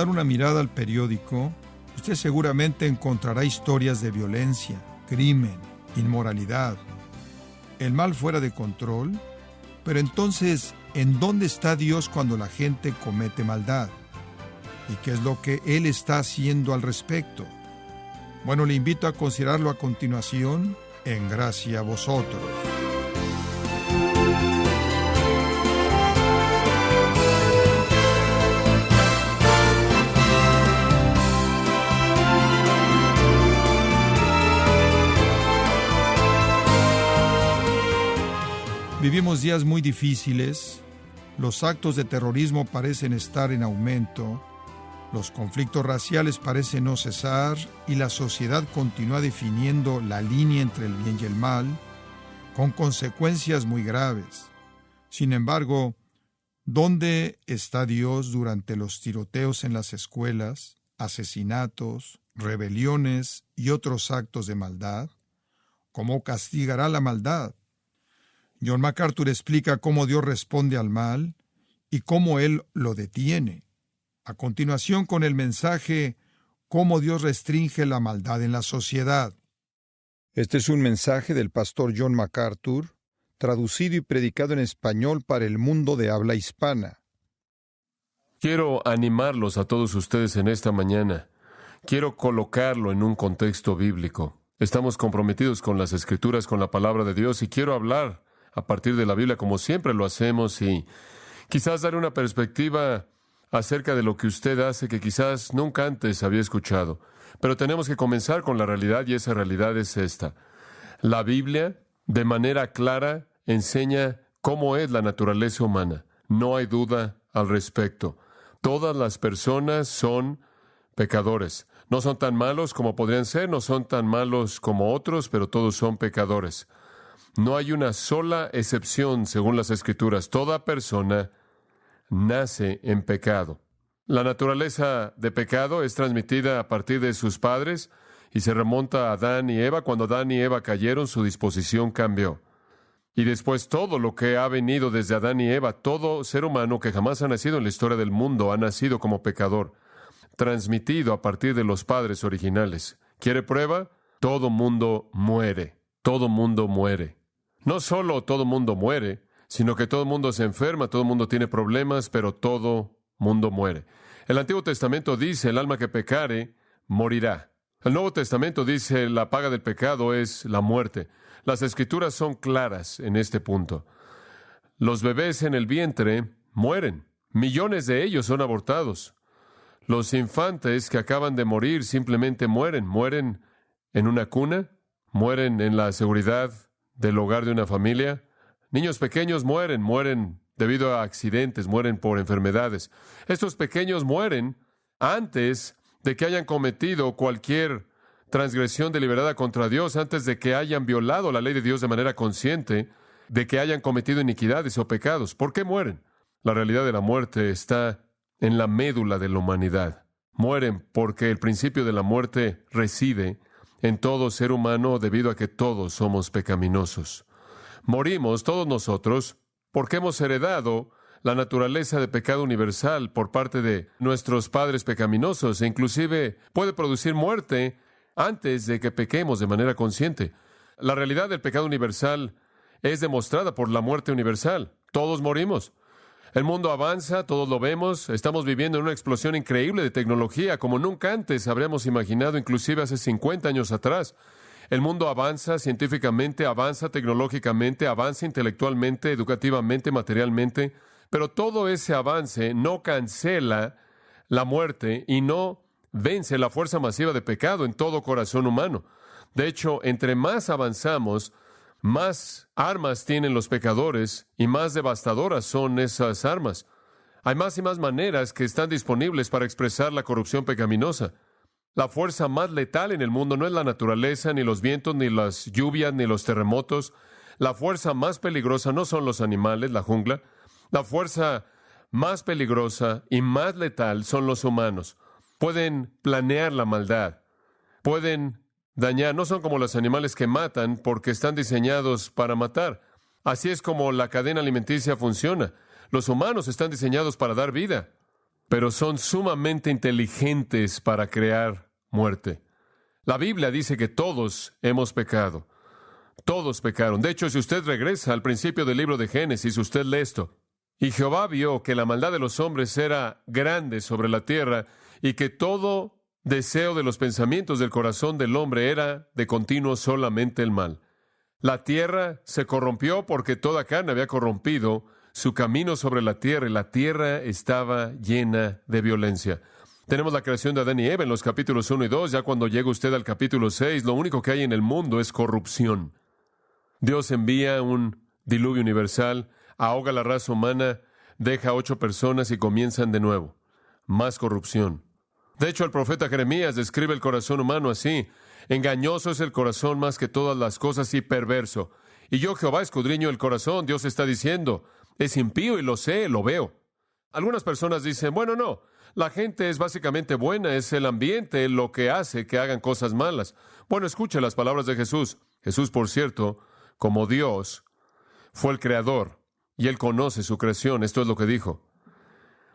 dar una mirada al periódico, usted seguramente encontrará historias de violencia, crimen, inmoralidad, el mal fuera de control. Pero entonces, ¿en dónde está Dios cuando la gente comete maldad? ¿Y qué es lo que Él está haciendo al respecto? Bueno, le invito a considerarlo a continuación en Gracia a Vosotros. Vivimos días muy difíciles, los actos de terrorismo parecen estar en aumento, los conflictos raciales parecen no cesar y la sociedad continúa definiendo la línea entre el bien y el mal, con consecuencias muy graves. Sin embargo, ¿dónde está Dios durante los tiroteos en las escuelas, asesinatos, rebeliones y otros actos de maldad? ¿Cómo castigará la maldad? John MacArthur explica cómo Dios responde al mal y cómo Él lo detiene. A continuación, con el mensaje cómo Dios restringe la maldad en la sociedad. Este es un mensaje del pastor John MacArthur, traducido y predicado en español para el mundo de habla hispana. Quiero animarlos a todos ustedes en esta mañana. Quiero colocarlo en un contexto bíblico. Estamos comprometidos con las Escrituras, con la palabra de Dios, y quiero hablar a partir de la Biblia como siempre lo hacemos y quizás dar una perspectiva acerca de lo que usted hace que quizás nunca antes había escuchado. Pero tenemos que comenzar con la realidad y esa realidad es esta. La Biblia, de manera clara, enseña cómo es la naturaleza humana. No hay duda al respecto. Todas las personas son pecadores. No son tan malos como podrían ser, no son tan malos como otros, pero todos son pecadores. No hay una sola excepción según las Escrituras. Toda persona nace en pecado. La naturaleza de pecado es transmitida a partir de sus padres y se remonta a Adán y Eva. Cuando Adán y Eva cayeron, su disposición cambió. Y después todo lo que ha venido desde Adán y Eva, todo ser humano que jamás ha nacido en la historia del mundo ha nacido como pecador, transmitido a partir de los padres originales. ¿Quiere prueba? Todo mundo muere. Todo mundo muere. No solo todo mundo muere, sino que todo mundo se enferma, todo mundo tiene problemas, pero todo mundo muere. El Antiguo Testamento dice, el alma que pecare, morirá. El Nuevo Testamento dice, la paga del pecado es la muerte. Las Escrituras son claras en este punto. Los bebés en el vientre mueren. Millones de ellos son abortados. Los infantes que acaban de morir simplemente mueren. Mueren en una cuna, mueren en la seguridad del hogar de una familia. Niños pequeños mueren debido a accidentes, mueren por enfermedades. Estos pequeños mueren antes de que hayan cometido cualquier transgresión deliberada contra Dios, antes de que hayan violado la ley de Dios de manera consciente, de que hayan cometido iniquidades o pecados. ¿Por qué mueren? La realidad de la muerte está en la médula de la humanidad. Mueren porque el principio de la muerte reside en todo ser humano debido a que todos somos pecaminosos. Morimos todos nosotros porque hemos heredado la naturaleza de pecado universal por parte de nuestros padres pecaminosos e inclusive puede producir muerte antes de que pequemos de manera consciente. La realidad del pecado universal es demostrada por la muerte universal. Todos morimos. El mundo avanza, todos lo vemos, estamos viviendo en una explosión increíble de tecnología como nunca antes habríamos imaginado, inclusive hace 50 años atrás. El mundo avanza científicamente, avanza tecnológicamente, avanza intelectualmente, educativamente, materialmente, pero todo ese avance no cancela la muerte y no vence la fuerza masiva de pecado en todo corazón humano. De hecho, entre más avanzamos, más armas tienen los pecadores y más devastadoras son esas armas. Hay más y más maneras que están disponibles para expresar la corrupción pecaminosa. La fuerza más letal en el mundo no es la naturaleza, ni los vientos, ni las lluvias, ni los terremotos. La fuerza más peligrosa no son los animales, la jungla. La fuerza más peligrosa y más letal son los humanos. Pueden planear la maldad. Pueden dañar. No son como los animales que matan porque están diseñados para matar. Así es como la cadena alimenticia funciona. Los humanos están diseñados para dar vida. pero son sumamente inteligentes para crear muerte. La Biblia dice que todos hemos pecado. Todos pecaron. De hecho, si usted regresa al principio del libro de Génesis, usted lee esto. Y Jehová vio que la maldad de los hombres era grande sobre la tierra y que todo deseo de los pensamientos del corazón del hombre era de continuo solamente el mal. La tierra se corrompió porque toda carne había corrompido su camino sobre la tierra, y la tierra estaba llena de violencia. Tenemos la creación de Adán y Eva en los capítulos 1 y 2. Ya cuando llega usted al capítulo 6, lo único que hay en el mundo es corrupción. Dios envía un diluvio universal, ahoga la raza humana, deja a 8 personas y comienzan de nuevo. Más corrupción. De hecho, el profeta Jeremías describe el corazón humano así: engañoso es el corazón más que todas las cosas y perverso. Y yo, Jehová, escudriño el corazón. Dios está diciendo, es impío y lo sé, lo veo. Algunas personas dicen, bueno, no, la gente es básicamente buena, es el ambiente lo que hace que hagan cosas malas. Bueno, escuche las palabras de Jesús. Jesús, por cierto, como Dios, fue el creador y Él conoce su creación. Esto es lo que dijo.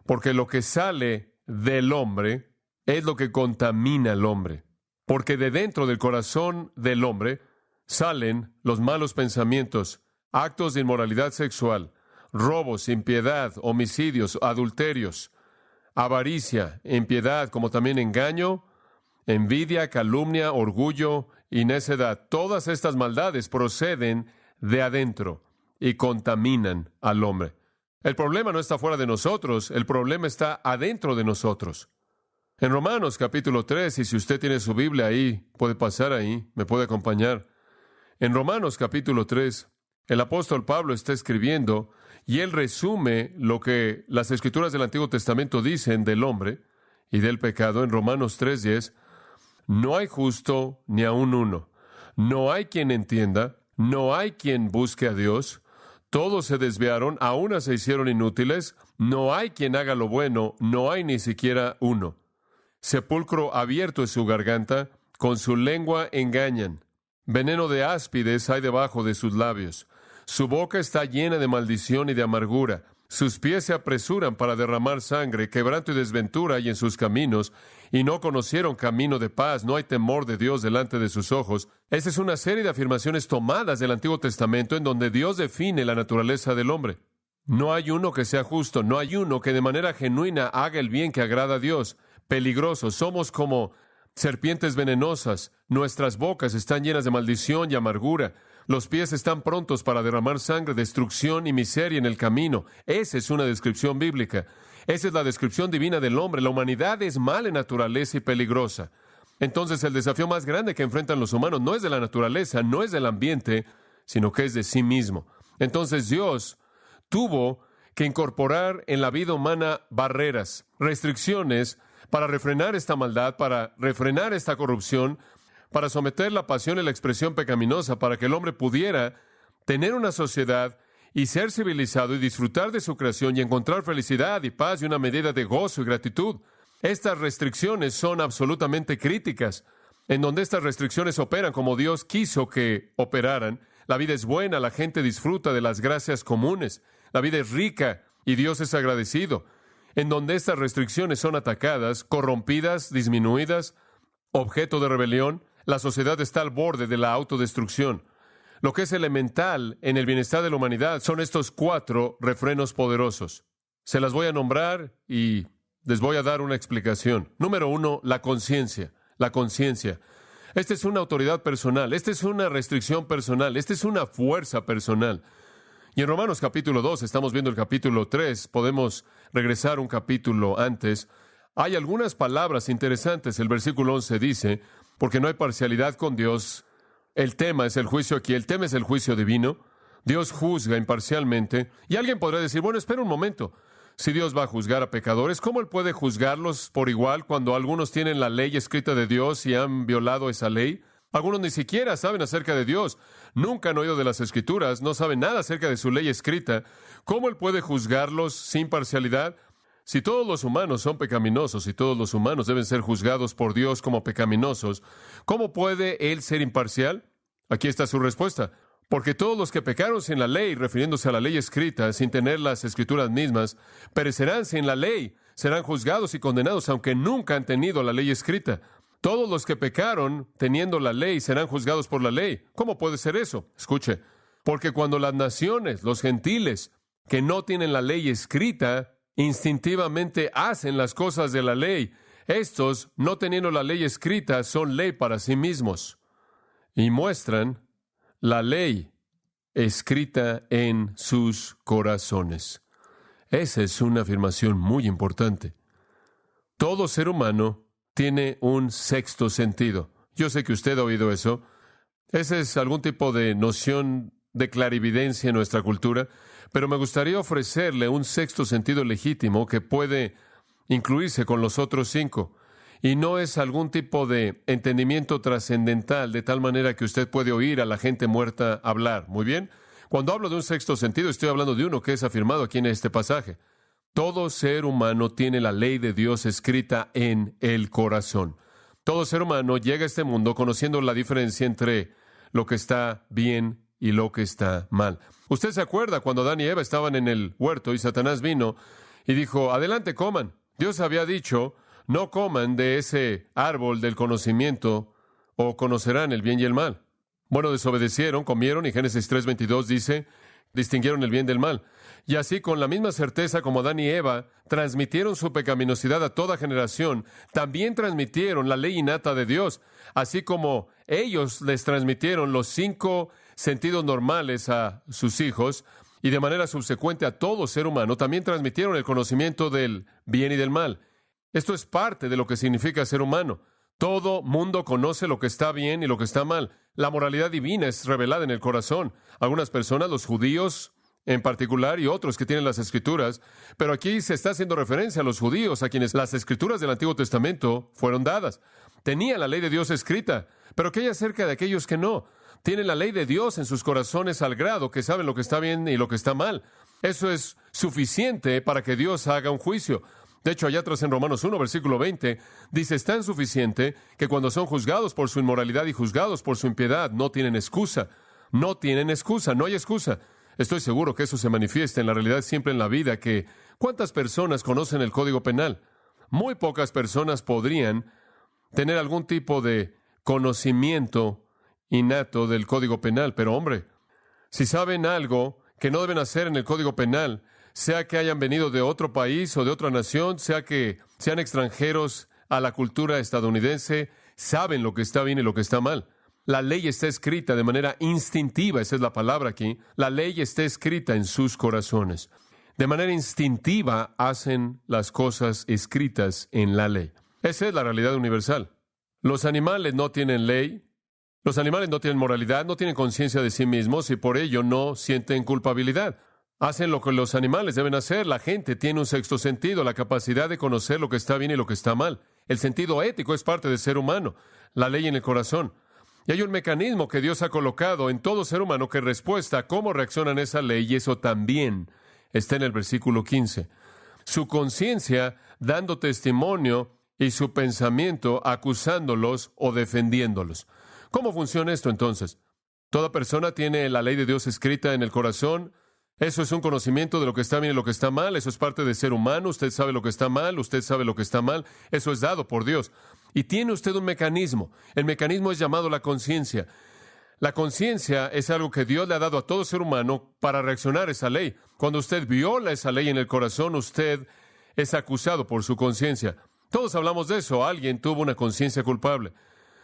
Porque lo que sale del hombre es lo que contamina al hombre. Porque de dentro del corazón del hombre salen los malos pensamientos, actos de inmoralidad sexual, robos, impiedad, homicidios, adulterios, avaricia, impiedad, como también engaño, envidia, calumnia, orgullo y necedad. Todas estas maldades proceden de adentro y contaminan al hombre. El problema no está fuera de nosotros, el problema está adentro de nosotros. En Romanos capítulo 3, y si usted tiene su Biblia ahí, puede pasar ahí, me puede acompañar. En Romanos capítulo 3, el apóstol Pablo está escribiendo y él resume lo que las Escrituras del Antiguo Testamento dicen del hombre y del pecado. En Romanos 3:10, no hay justo ni aun uno. No hay quien entienda, no hay quien busque a Dios. Todos se desviaron, a una se hicieron inútiles. No hay quien haga lo bueno, no hay ni siquiera uno. Sepulcro abierto es su garganta, con su lengua engañan. Veneno de áspides hay debajo de sus labios. Su boca está llena de maldición y de amargura. Sus pies se apresuran para derramar sangre, quebranto y desventura hay en sus caminos, y no conocieron camino de paz. No hay temor de Dios delante de sus ojos. Esta es una serie de afirmaciones tomadas del Antiguo Testamento en donde Dios define la naturaleza del hombre. No hay uno que sea justo, no hay uno que de manera genuina haga el bien que agrada a Dios. Peligrosos, somos como serpientes venenosas. Nuestras bocas están llenas de maldición y amargura. Los pies están prontos para derramar sangre, destrucción y miseria en el camino. Esa es una descripción bíblica. Esa es la descripción divina del hombre. La humanidad es mala en naturaleza y peligrosa. Entonces, el desafío más grande que enfrentan los humanos no es de la naturaleza, no es del ambiente, sino que es de sí mismo. Entonces, Dios tuvo que incorporar en la vida humana barreras, restricciones, para refrenar esta maldad, para refrenar esta corrupción, para someter la pasión y la expresión pecaminosa, para que el hombre pudiera tener una sociedad y ser civilizado y disfrutar de su creación y encontrar felicidad y paz y una medida de gozo y gratitud. Estas restricciones son absolutamente críticas. En donde estas restricciones operan como Dios quiso que operaran, la vida es buena, la gente disfruta de las gracias comunes, la vida es rica y Dios es agradecido. En donde estas restricciones son atacadas, corrompidas, disminuidas, objeto de rebelión, la sociedad está al borde de la autodestrucción. Lo que es elemental en el bienestar de la humanidad son estos 4 refrenos poderosos. Se las voy a nombrar y les voy a dar una explicación. Número 1, la conciencia. La conciencia. Esta es una autoridad personal, esta es una restricción personal, esta es una fuerza personal. Y en Romanos capítulo 2, estamos viendo el capítulo 3, podemos regresar un capítulo antes. Hay algunas palabras interesantes. El versículo 11 dice, porque no hay parcialidad con Dios. El tema es el juicio aquí, el tema es el juicio divino. Dios juzga imparcialmente. Y alguien podrá decir, bueno, espera un momento. Si Dios va a juzgar a pecadores, ¿cómo Él puede juzgarlos por igual cuando algunos tienen la ley escrita de Dios y han violado esa ley? Algunos ni siquiera saben acerca de Dios, nunca han oído de las Escrituras, no saben nada acerca de su ley escrita. ¿Cómo Él puede juzgarlos sin parcialidad? Si todos los humanos son pecaminosos y todos los humanos deben ser juzgados por Dios como pecaminosos, ¿cómo puede Él ser imparcial? Aquí está su respuesta. Porque todos los que pecaron sin la ley, refiriéndose a la ley escrita, sin tener las Escrituras mismas, perecerán sin la ley, serán juzgados y condenados, aunque nunca han tenido la ley escrita. Todos los que pecaron teniendo la ley serán juzgados por la ley. ¿Cómo puede ser eso? Escuche, porque cuando las naciones, los gentiles, que no tienen la ley escrita, instintivamente hacen las cosas de la ley, estos, no teniendo la ley escrita, son ley para sí mismos y muestran la ley escrita en sus corazones. Esa es una afirmación muy importante. Todo ser humano tiene un sexto sentido. Yo sé que usted ha oído eso. Esa es algún tipo de noción de clarividencia en nuestra cultura, pero me gustaría ofrecerle un sexto sentido legítimo que puede incluirse con los otros 5. Y no es algún tipo de entendimiento trascendental, de tal manera que usted puede oír a la gente muerta hablar. ¿Muy bien? Cuando hablo de un sexto sentido, estoy hablando de uno que es afirmado aquí en este pasaje. Todo ser humano tiene la ley de Dios escrita en el corazón. Todo ser humano llega a este mundo conociendo la diferencia entre lo que está bien y lo que está mal. Usted se acuerda cuando Adán y Eva estaban en el huerto y Satanás vino y dijo, adelante, coman. Dios había dicho, no coman de ese árbol del conocimiento o conocerán el bien y el mal. Bueno, desobedecieron, comieron y Génesis 3:22 dice, distinguieron el bien del mal. Y así, con la misma certeza como Adán y Eva transmitieron su pecaminosidad a toda generación, también transmitieron la ley innata de Dios, así como ellos les transmitieron los 5 sentidos normales a sus hijos, y de manera subsecuente a todo ser humano, también transmitieron el conocimiento del bien y del mal. Esto es parte de lo que significa ser humano. Todo mundo conoce lo que está bien y lo que está mal. La moralidad divina es revelada en el corazón. Algunas personas, los judíos en particular, y otros que tienen las Escrituras, pero aquí se está haciendo referencia a los judíos, a quienes las Escrituras del Antiguo Testamento fueron dadas. Tenían la ley de Dios escrita, pero ¿qué hay acerca de aquellos que no? Tienen la ley de Dios en sus corazones al grado que saben lo que está bien y lo que está mal. Eso es suficiente para que Dios haga un juicio. De hecho, allá atrás en Romanos 1, versículo 20, dice, es tan suficiente que cuando son juzgados por su inmoralidad y juzgados por su impiedad, no tienen excusa. No tienen excusa, no hay excusa. Estoy seguro que eso se manifiesta en la realidad siempre en la vida, que ¿cuántas personas conocen el Código Penal? Muy pocas personas podrían tener algún tipo de conocimiento innato del Código Penal, pero hombre, si saben algo que no deben hacer en el Código Penal, sea que hayan venido de otro país o de otra nación, sea que sean extranjeros a la cultura estadounidense, saben lo que está bien y lo que está mal. La ley está escrita de manera instintiva, esa es la palabra aquí. La ley está escrita en sus corazones. De manera instintiva hacen las cosas escritas en la ley. Esa es la realidad universal. Los animales no tienen ley, los animales no tienen moralidad, no tienen conciencia de sí mismos y por ello no sienten culpabilidad. Hacen lo que los animales deben hacer. La gente tiene un sexto sentido, la capacidad de conocer lo que está bien y lo que está mal. El sentido ético es parte del ser humano, la ley en el corazón. Y hay un mecanismo que Dios ha colocado en todo ser humano que respuesta a cómo reaccionan a esa ley, y eso también está en el versículo 15. Su conciencia dando testimonio y su pensamiento acusándolos o defendiéndolos. ¿Cómo funciona esto entonces? Toda persona tiene la ley de Dios escrita en el corazón. Eso es un conocimiento de lo que está bien y lo que está mal. Eso es parte del ser humano. Usted sabe lo que está mal, usted sabe lo que está mal. Eso es dado por Dios. Y tiene usted un mecanismo. El mecanismo es llamado la conciencia. La conciencia es algo que Dios le ha dado a todo ser humano para reaccionar a esa ley. Cuando usted viola esa ley en el corazón, usted es acusado por su conciencia. Todos hablamos de eso. Alguien tuvo una conciencia culpable.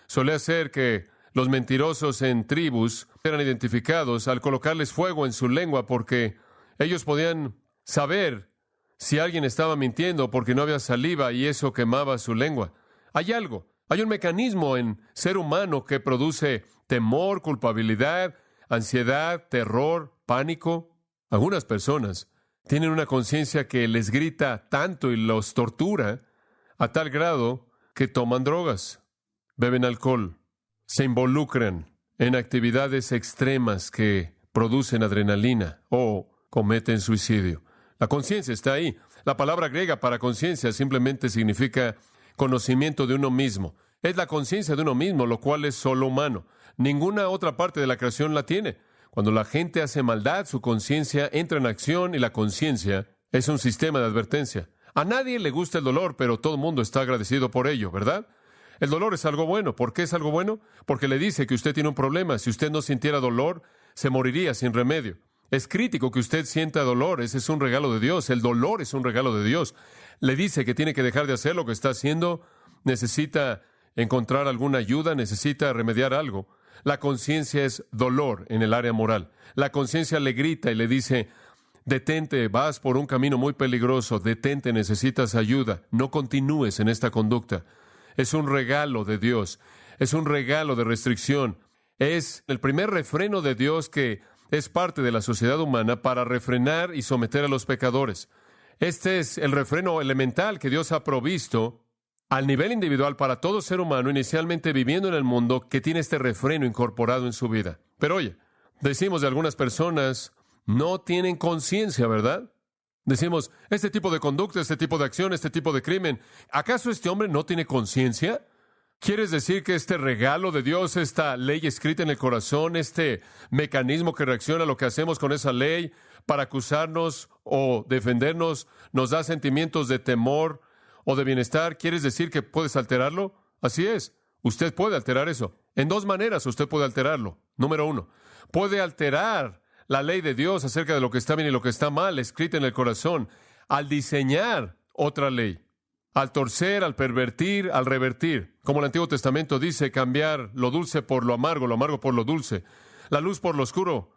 Solía ser que los mentirosos en tribus eran identificados al colocarles fuego en su lengua porque ellos podían saber si alguien estaba mintiendo porque no había saliva y eso quemaba su lengua. Hay un mecanismo en ser humano que produce temor, culpabilidad, ansiedad, terror, pánico. Algunas personas tienen una conciencia que les grita tanto y los tortura a tal grado que toman drogas, beben alcohol, se involucran en actividades extremas que producen adrenalina o cometen suicidio. La conciencia está ahí. La palabra griega para conciencia simplemente significa conocimiento de uno mismo. Es la conciencia de uno mismo, lo cual es solo humano. Ninguna otra parte de la creación la tiene. Cuando la gente hace maldad, su conciencia entra en acción y la conciencia es un sistema de advertencia. A nadie le gusta el dolor, pero todo el mundo está agradecido por ello, ¿verdad? El dolor es algo bueno. ¿Por qué es algo bueno? Porque le dice que usted tiene un problema. Si usted no sintiera dolor, se moriría sin remedio. Es crítico que usted sienta dolor. Ese es un regalo de Dios. El dolor es un regalo de Dios. Le dice que tiene que dejar de hacer lo que está haciendo. Necesita encontrar alguna ayuda, necesita remediar algo. La conciencia es dolor en el área moral. La conciencia le grita y le dice: detente, vas por un camino muy peligroso, detente, necesitas ayuda, no continúes en esta conducta. Es un regalo de Dios, es un regalo de restricción. Es el primer refreno de Dios que es parte de la sociedad humana para refrenar y someter a los pecadores. Este es el refreno elemental que Dios ha provisto al nivel individual para todo ser humano inicialmente viviendo en el mundo, que tiene este refreno incorporado en su vida. Pero oye, decimos de algunas personas, no tienen conciencia, ¿verdad? Decimos, este tipo de conducta, este tipo de acción, este tipo de crimen, ¿acaso este hombre no tiene conciencia? ¿Quieres decir que este regalo de Dios, esta ley escrita en el corazón, este mecanismo que reacciona a lo que hacemos con esa ley para acusarnos o defendernos, nos da sentimientos de temor o de bienestar? ¿Quieres decir que puedes alterarlo? Así es, usted puede alterar eso. En dos maneras usted puede alterarlo. Número uno, puede alterar la ley de Dios acerca de lo que está bien y lo que está mal, escrita en el corazón, al diseñar otra ley, al torcer, al pervertir, al revertir. Como el Antiguo Testamento dice, cambiar lo dulce por lo amargo por lo dulce, la luz por lo oscuro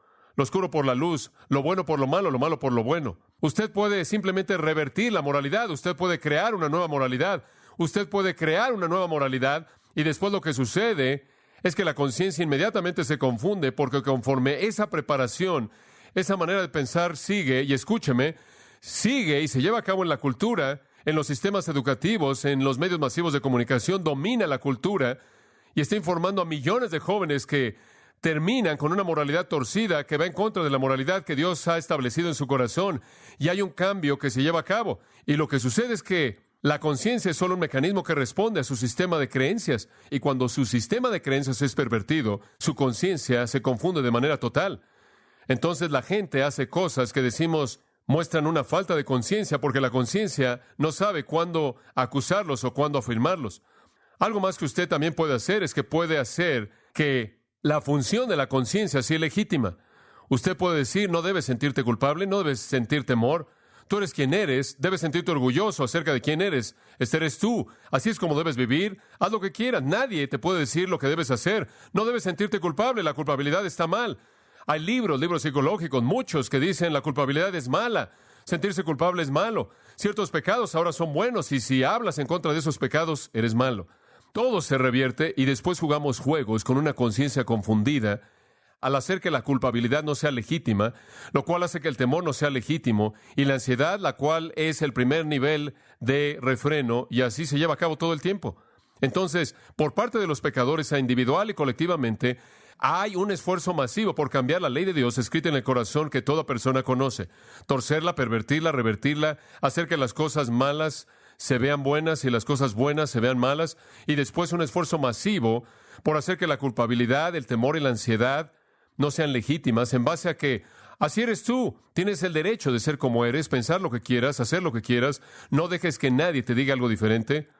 por la luz, lo bueno por lo malo por lo bueno. Usted puede simplemente revertir la moralidad, usted puede crear una nueva moralidad, y después lo que sucede es que la conciencia inmediatamente se confunde, porque conforme esa preparación, esa manera de pensar sigue, y escúcheme, sigue y se lleva a cabo en la cultura, en los sistemas educativos, en los medios masivos de comunicación, domina la cultura y está informando a millones de jóvenes que terminan con una moralidad torcida que va en contra de la moralidad que Dios ha establecido en su corazón, y hay un cambio que se lleva a cabo. Y lo que sucede es que la conciencia es solo un mecanismo que responde a su sistema de creencias, y cuando su sistema de creencias es pervertido, su conciencia se confunde de manera total. Entonces la gente hace cosas que decimos muestran una falta de conciencia, porque la conciencia no sabe cuándo acusarlos o cuándo afirmarlos. Algo más que usted también puede hacer es que puede hacer que la función de la conciencia sea legítima. Usted puede decir, no debes sentirte culpable, no debes sentir temor. Tú eres quien eres, debes sentirte orgulloso acerca de quién eres. Este eres tú, así es como debes vivir. Haz lo que quieras, nadie te puede decir lo que debes hacer. No debes sentirte culpable, la culpabilidad está mal. Hay libros psicológicos, muchos que dicen la culpabilidad es mala, sentirse culpable es malo. Ciertos pecados ahora son buenos, y si hablas en contra de esos pecados, eres malo. Todo se revierte y después jugamos juegos con una conciencia confundida al hacer que la culpabilidad no sea legítima, lo cual hace que el temor no sea legítimo, y la ansiedad, la cual es el primer nivel de refreno, y así se lleva a cabo todo el tiempo. Entonces, por parte de los pecadores, individual y colectivamente, hay un esfuerzo masivo por cambiar la ley de Dios escrita en el corazón que toda persona conoce, torcerla, pervertirla, revertirla, hacer que las cosas malas se vean buenas y las cosas buenas se vean malas, y después un esfuerzo masivo por hacer que la culpabilidad, el temor y la ansiedad no sean legítimas, en base a que así eres tú, tienes el derecho de ser como eres, pensar lo que quieras, hacer lo que quieras, no dejes que nadie te diga algo diferente.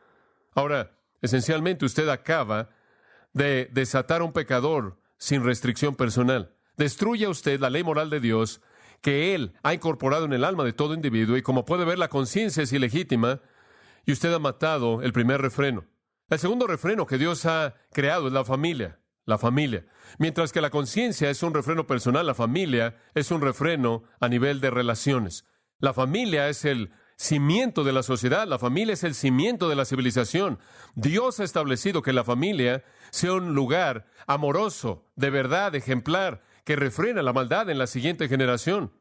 Ahora, esencialmente usted acaba de desatar a un pecador sin restricción personal. Destruye usted la ley moral de Dios que Él ha incorporado en el alma de todo individuo, y como puede ver, la conciencia es ilegítima, y usted ha matado el primer refreno. El segundo refreno que Dios ha creado es la familia. La familia. Mientras que la conciencia es un refreno personal, la familia es un refreno a nivel de relaciones. La familia es el cimiento de la sociedad, la familia es el cimiento de la civilización. Dios ha establecido que la familia sea un lugar amoroso, de verdad, ejemplar, que refrena la maldad en la siguiente generación.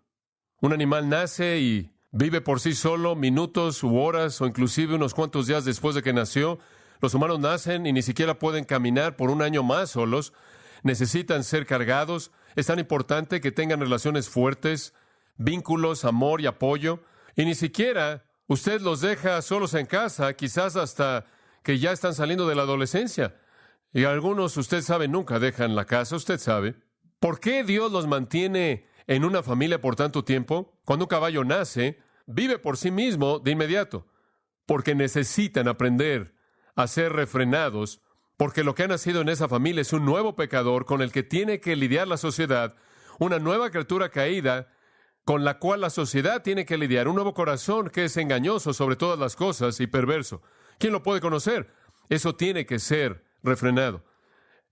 Un animal nace y vive por sí solo minutos u horas o inclusive unos cuantos días después de que nació. Los humanos nacen y ni siquiera pueden caminar por un año más solos. Necesitan ser cargados. Es tan importante que tengan relaciones fuertes, vínculos, amor y apoyo. Y ni siquiera usted los deja solos en casa, quizás hasta que ya están saliendo de la adolescencia. Y algunos, usted sabe, nunca dejan la casa, usted sabe. ¿Por qué Dios los mantiene en una familia por tanto tiempo? Cuando un caballo nace, vive por sí mismo de inmediato, porque necesitan aprender a ser refrenados, porque lo que ha nacido en esa familia es un nuevo pecador con el que tiene que lidiar la sociedad, una nueva criatura caída con la cual la sociedad tiene que lidiar, un nuevo corazón que es engañoso sobre todas las cosas y perverso. ¿Quién lo puede conocer? Eso tiene que ser refrenado.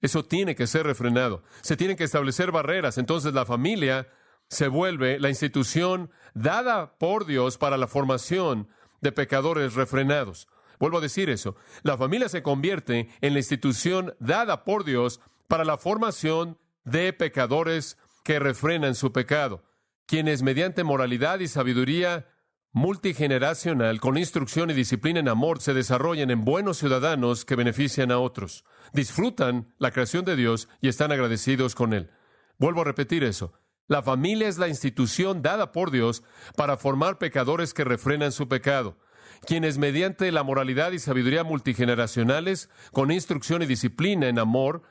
Eso tiene que ser refrenado. Se tienen que establecer barreras. Entonces la familia se vuelve la institución dada por Dios para la formación de pecadores refrenados. Vuelvo a decir eso. La familia se convierte en la institución dada por Dios para la formación de pecadores que refrenan su pecado, quienes mediante moralidad y sabiduría multigeneracional, con instrucción y disciplina en amor, se desarrollan en buenos ciudadanos que benefician a otros, disfrutan la creación de Dios y están agradecidos con Él. Vuelvo a repetir eso. La familia es la institución dada por Dios para formar pecadores que refrenan su pecado, quienes mediante la moralidad y sabiduría multigeneracionales, con instrucción y disciplina en amor,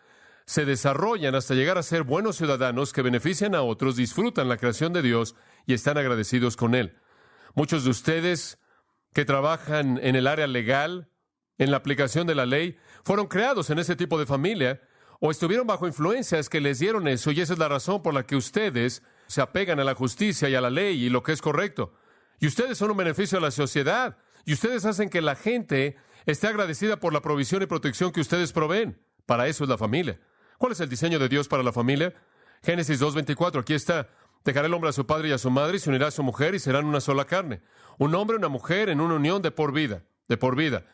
se desarrollan hasta llegar a ser buenos ciudadanos que benefician a otros, disfrutan la creación de Dios y están agradecidos con Él. Muchos de ustedes que trabajan en el área legal, en la aplicación de la ley, fueron creados en ese tipo de familia o estuvieron bajo influencias que les dieron eso, y esa es la razón por la que ustedes se apegan a la justicia y a la ley y lo que es correcto. Y ustedes son un beneficio a la sociedad, y ustedes hacen que la gente esté agradecida por la provisión y protección que ustedes proveen. Para eso es la familia. ¿Cuál es el diseño de Dios para la familia? Génesis 2:24, aquí está. Dejará el hombre a su padre y a su madre, y se unirá a su mujer, y serán una sola carne. Un hombre y una mujer en una unión de por vida, de por vida.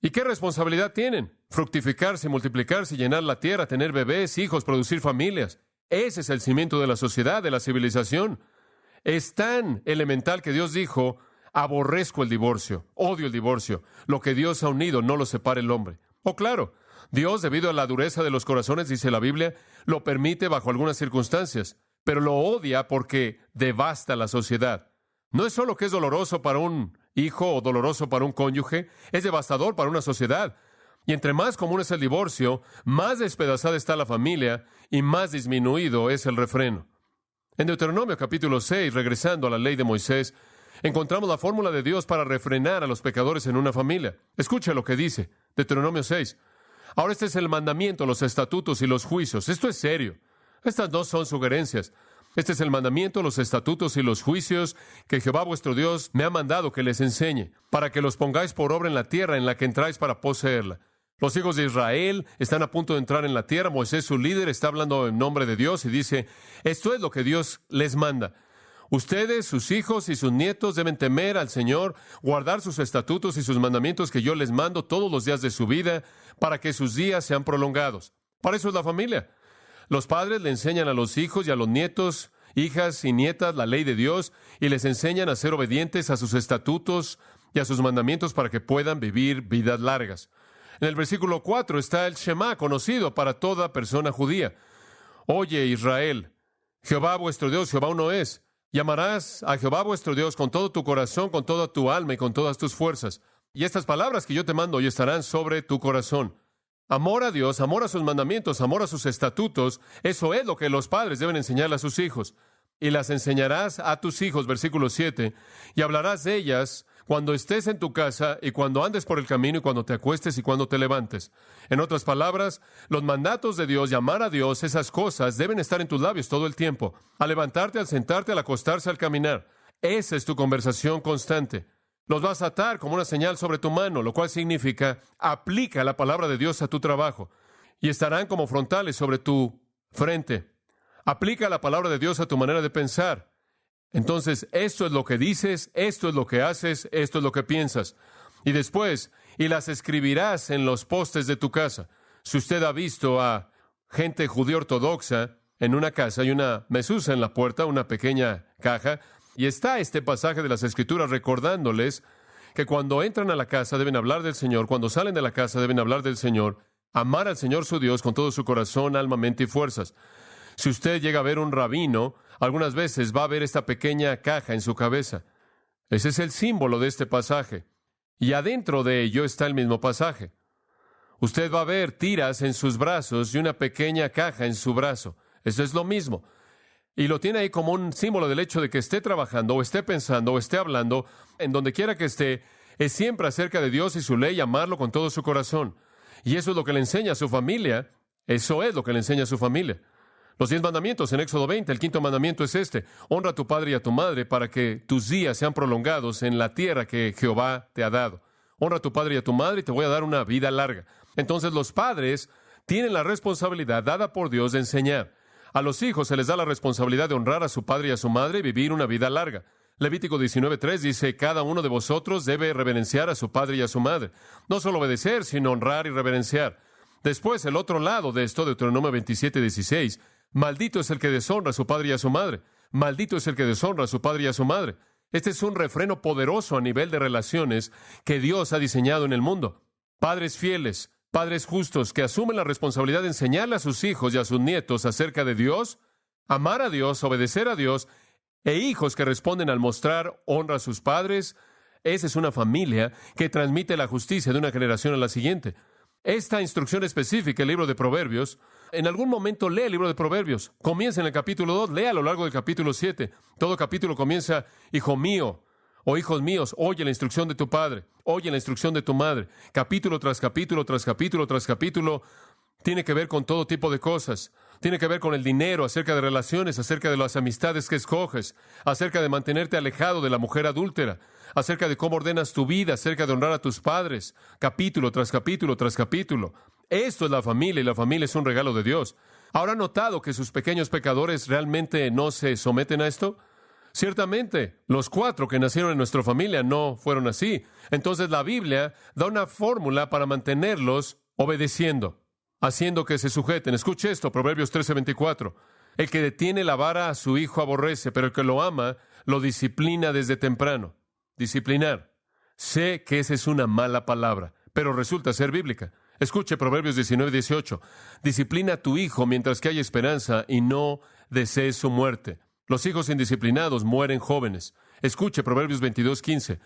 ¿Y qué responsabilidad tienen? Fructificarse, multiplicarse, llenar la tierra, tener bebés, hijos, producir familias. Ese es el cimiento de la sociedad, de la civilización. Es tan elemental que Dios dijo: aborrezco el divorcio, odio el divorcio. Lo que Dios ha unido no lo separa el hombre. Oh, claro, Dios, debido a la dureza de los corazones, dice la Biblia, lo permite bajo algunas circunstancias, pero lo odia porque devasta la sociedad. No es solo que es doloroso para un hijo o doloroso para un cónyuge, es devastador para una sociedad. Y entre más común es el divorcio, más despedazada está la familia y más disminuido es el refreno. En Deuteronomio capítulo 6, regresando a la ley de Moisés, encontramos la fórmula de Dios para refrenar a los pecadores en una familia. Escucha lo que dice Deuteronomio 6. Ahora este es el mandamiento, los estatutos y los juicios. Esto es serio. Estas no son sugerencias. Este es el mandamiento, los estatutos y los juicios que Jehová vuestro Dios me ha mandado que les enseñe, para que los pongáis por obra en la tierra en la que entráis para poseerla. Los hijos de Israel están a punto de entrar en la tierra. Moisés, su líder, está hablando en nombre de Dios y dice: esto es lo que Dios les manda. Ustedes, sus hijos y sus nietos deben temer al Señor, guardar sus estatutos y sus mandamientos que yo les mando todos los días de su vida, para que sus días sean prolongados. Para eso es la familia. Los padres le enseñan a los hijos y a los nietos, hijas y nietas, la ley de Dios, y les enseñan a ser obedientes a sus estatutos y a sus mandamientos para que puedan vivir vidas largas. En el versículo 4 está el Shema, conocido para toda persona judía. Oye, Israel, Jehová vuestro Dios, Jehová uno es. Y amarás a Jehová vuestro Dios con todo tu corazón, con toda tu alma y con todas tus fuerzas. Y estas palabras que yo te mando hoy estarán sobre tu corazón. Amor a Dios, amor a sus mandamientos, amor a sus estatutos, eso es lo que los padres deben enseñarle a sus hijos. Y las enseñarás a tus hijos, versículo 7, y hablarás de ellas cuando estés en tu casa y cuando andes por el camino y cuando te acuestes y cuando te levantes. En otras palabras, los mandatos de Dios y amar a Dios, esas cosas deben estar en tus labios todo el tiempo. Al levantarte, al sentarte, al acostarse, al caminar. Esa es tu conversación constante. Los vas a atar como una señal sobre tu mano, lo cual significa aplica la palabra de Dios a tu trabajo. Y estarán como frontales sobre tu frente. Aplica la palabra de Dios a tu manera de pensar. Entonces, esto es lo que dices, esto es lo que haces, esto es lo que piensas. Y después, y las escribirás en los postes de tu casa. Si usted ha visto a gente judía ortodoxa en una casa, hay una mesusa en la puerta, una pequeña caja, y está este pasaje de las Escrituras recordándoles que cuando entran a la casa deben hablar del Señor, cuando salen de la casa deben hablar del Señor, amar al Señor su Dios con todo su corazón, alma, mente y fuerzas. Si usted llega a ver un rabino, algunas veces va a ver esta pequeña caja en su cabeza. Ese es el símbolo de este pasaje. Y adentro de ello está el mismo pasaje. Usted va a ver tiras en sus brazos y una pequeña caja en su brazo. Eso es lo mismo. Y lo tiene ahí como un símbolo del hecho de que esté trabajando, o esté pensando, o esté hablando, en donde quiera que esté, es siempre acerca de Dios y su ley, amarlo con todo su corazón. Y eso es lo que le enseña a su familia. Eso es lo que le enseña a su familia. Los 10 mandamientos en Éxodo 20, el 5º mandamiento es este: honra a tu padre y a tu madre para que tus días sean prolongados en la tierra que Jehová te ha dado. Honra a tu padre y a tu madre y te voy a dar una vida larga. Entonces los padres tienen la responsabilidad dada por Dios de enseñar. A los hijos se les da la responsabilidad de honrar a su padre y a su madre y vivir una vida larga. Levítico 19:3 dice: cada uno de vosotros debe reverenciar a su padre y a su madre. No solo obedecer, sino honrar y reverenciar. Después, el otro lado de esto, Deuteronomio 27:16, maldito es el que deshonra a su padre y a su madre. Maldito es el que deshonra a su padre y a su madre. Este es un refreno poderoso a nivel de relaciones que Dios ha diseñado en el mundo. Padres fieles, padres justos que asumen la responsabilidad de enseñarle a sus hijos y a sus nietos acerca de Dios, amar a Dios, obedecer a Dios, e hijos que responden al mostrar honra a sus padres. Esa es una familia que transmite la justicia de una generación a la siguiente. Esta instrucción específica, el libro de Proverbios, en algún momento lee el libro de Proverbios. Comienza en el capítulo 2, lee a lo largo del capítulo 7. Todo capítulo comienza: hijo mío, o hijos míos, oye la instrucción de tu padre, oye la instrucción de tu madre. Capítulo tras capítulo, tras capítulo, tras capítulo, tiene que ver con todo tipo de cosas. Tiene que ver con el dinero, acerca de relaciones, acerca de las amistades que escoges, acerca de mantenerte alejado de la mujer adúltera, acerca de cómo ordenas tu vida, acerca de honrar a tus padres, capítulo tras capítulo tras capítulo. Esto es la familia, y la familia es un regalo de Dios. ¿Ahora han notado que sus pequeños pecadores realmente no se someten a esto? Ciertamente, los 4 que nacieron en nuestra familia no fueron así. Entonces la Biblia da una fórmula para mantenerlos obedeciendo, haciendo que se sujeten. Escuche esto, Proverbios 13:24. El que detiene la vara a su hijo aborrece, pero el que lo ama lo disciplina desde temprano. Disciplinar. Sé que esa es una mala palabra, pero resulta ser bíblica. Escuche Proverbios 19:18. Disciplina a tu hijo mientras que hay esperanza y no desees su muerte. Los hijos indisciplinados mueren jóvenes. Escuche Proverbios 22:15.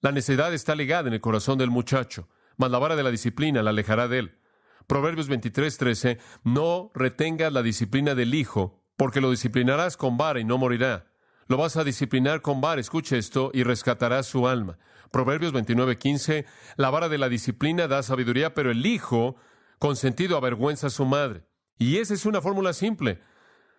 La necedad está ligada en el corazón del muchacho, mas la vara de la disciplina la alejará de él. Proverbios 23:13. No retengas la disciplina del hijo, porque lo disciplinarás con vara y no morirá. Lo vas a disciplinar con vara, escuche esto, y rescatarás su alma. Proverbios 29:15. La vara de la disciplina da sabiduría, pero el hijo consentido avergüenza a su madre. Y esa es una fórmula simple.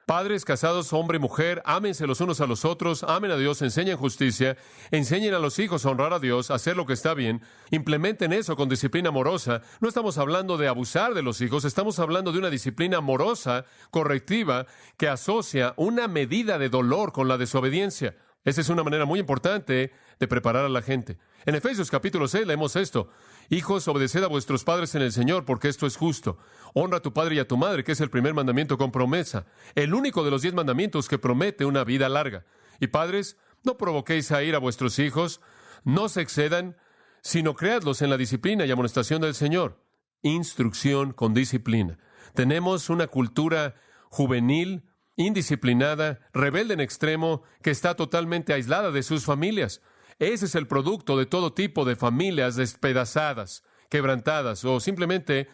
Padres casados, hombre y mujer, ámense los unos a los otros, amen a Dios, enseñen justicia, enseñen a los hijos a honrar a Dios, a hacer lo que está bien, implementen eso con disciplina amorosa. No estamos hablando de abusar de los hijos, estamos hablando de una disciplina amorosa, correctiva, que asocia una medida de dolor con la desobediencia. Esa es una manera muy importante de preparar a la gente. En Efesios capítulo 6 leemos esto: hijos, obedeced a vuestros padres en el Señor, porque esto es justo. Honra a tu padre y a tu madre, que es el primer mandamiento con promesa, el único de los 10 mandamientos que promete una vida larga. Y padres, no provoquéis a ira a vuestros hijos, no se excedan, sino creadlos en la disciplina y amonestación del Señor. Instrucción con disciplina. Tenemos una cultura juvenil, indisciplinada, rebelde en extremo, que está totalmente aislada de sus familias. Ese es el producto de todo tipo de familias despedazadas, quebrantadas, o simplemente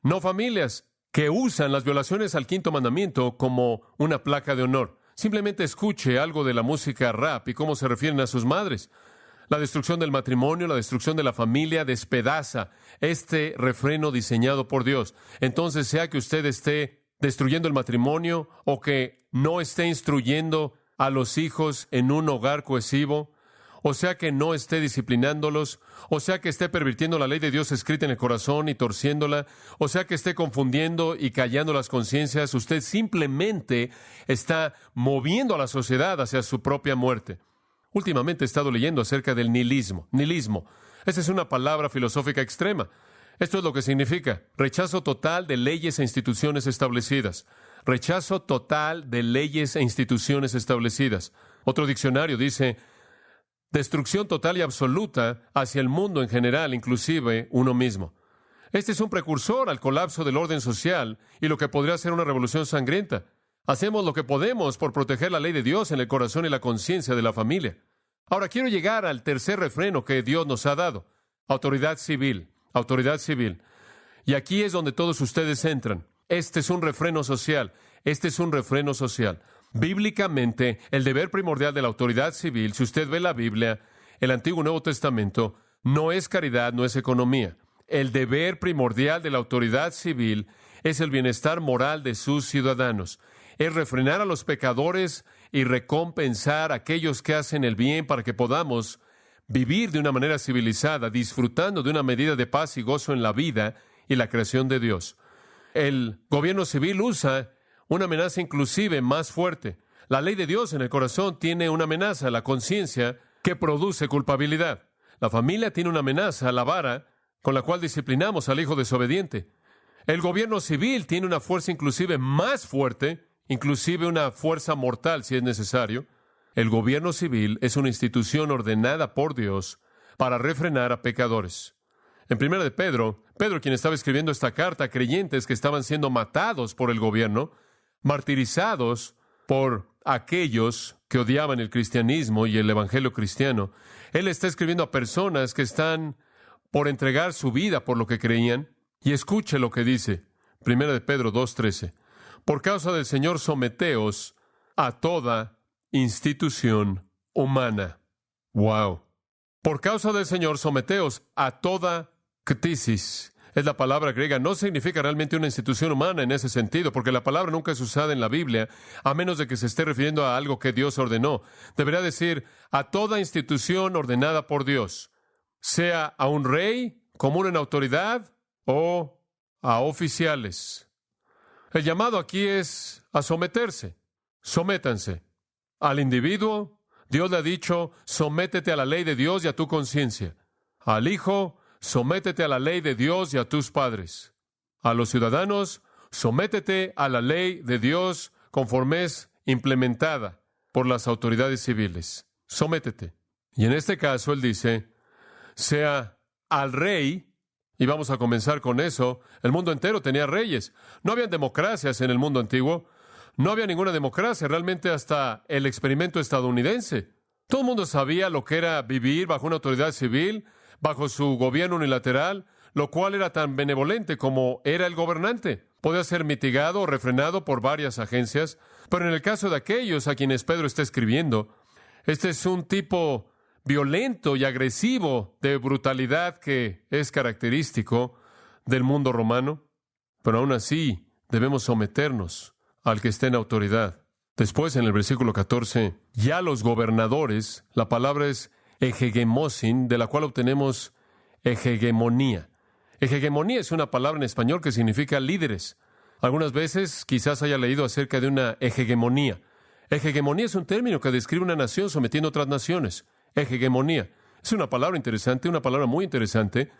no familias que usan las violaciones al 5º mandamiento como una placa de honor. Simplemente escuche algo de la música rap y cómo se refieren a sus madres. La destrucción del matrimonio, la destrucción de la familia despedaza este refreno diseñado por Dios. Entonces, sea que usted esté destruyendo el matrimonio o que no esté instruyendo a los hijos en un hogar cohesivo, o sea que no esté disciplinándolos, o sea que esté pervirtiendo la ley de Dios escrita en el corazón y torciéndola, o sea que esté confundiendo y callando las conciencias, usted simplemente está moviendo a la sociedad hacia su propia muerte. Últimamente he estado leyendo acerca del nihilismo. Nihilismo. Esa es una palabra filosófica extrema. Esto es lo que significa: rechazo total de leyes e instituciones establecidas. Rechazo total de leyes e instituciones establecidas. Otro diccionario dice: destrucción total y absoluta hacia el mundo en general, inclusive uno mismo. Este es un precursor al colapso del orden social y lo que podría ser una revolución sangrienta. Hacemos lo que podemos por proteger la ley de Dios en el corazón y la conciencia de la familia. Ahora quiero llegar al tercer refreno que Dios nos ha dado: autoridad civil. Autoridad civil. Y aquí es donde todos ustedes entran. Este es un refreno social. Este es un refreno social. Bíblicamente, el deber primordial de la autoridad civil, si usted ve la Biblia, el Antiguo y Nuevo Testamento, no es caridad, no es economía. El deber primordial de la autoridad civil es el bienestar moral de sus ciudadanos. Es refrenar a los pecadores y recompensar a aquellos que hacen el bien para que podamos vivir de una manera civilizada, disfrutando de una medida de paz y gozo en la vida y la creación de Dios. El gobierno civil usa una amenaza inclusive más fuerte. La ley de Dios en el corazón tiene una amenaza, la conciencia, que produce culpabilidad. La familia tiene una amenaza, la vara, con la cual disciplinamos al hijo desobediente. El gobierno civil tiene una fuerza inclusive más fuerte, inclusive una fuerza mortal si es necesario. El gobierno civil es una institución ordenada por Dios para refrenar a pecadores. En 1 de Pedro, quien estaba escribiendo esta carta a creyentes que estaban siendo matados por el gobierno, martirizados por aquellos que odiaban el cristianismo y el evangelio cristiano, él está escribiendo a personas que están por entregar su vida por lo que creían. Y escuche lo que dice, 1 de Pedro 2:13. Por causa del Señor, someteos a toda institución humana. ¡Wow! Por causa del Señor, someteos a toda ktisis. Es la palabra griega. No significa realmente una institución humana en ese sentido, porque la palabra nunca es usada en la Biblia, a menos de que se esté refiriendo a algo que Dios ordenó. Debería decir a toda institución ordenada por Dios, sea a un rey, común en autoridad, o a oficiales. El llamado aquí es a someterse. Sométanse. Al individuo, Dios le ha dicho, sométete a la ley de Dios y a tu conciencia. Al hijo, sométete a la ley de Dios y a tus padres. A los ciudadanos, sométete a la ley de Dios conforme es implementada por las autoridades civiles. Sométete. Y en este caso, él dice, sea al rey. Y vamos a comenzar con eso. El mundo entero tenía reyes. No habían democracias en el mundo antiguo. No había ninguna democracia, realmente hasta el experimento estadounidense. Todo el mundo sabía lo que era vivir bajo una autoridad civil, bajo su gobierno unilateral, lo cual era tan benevolente como era el gobernante. Podía ser mitigado o refrenado por varias agencias, pero en el caso de aquellos a quienes Pedro está escribiendo, este es un tipo violento y agresivo de brutalidad que es característico del mundo romano, pero aún así debemos someternos al que esté en autoridad. Después, en el versículo 14, ya los gobernadores, la palabra es egegemosin, de la cual obtenemos egegemonía. Egegemonía es una palabra en español que significa líderes. Algunas veces quizás haya leído acerca de una egegemonía. Egegemonía es un término que describe una nación sometiendo a otras naciones. Egegemonía. Es una palabra interesante, una palabra muy interesante.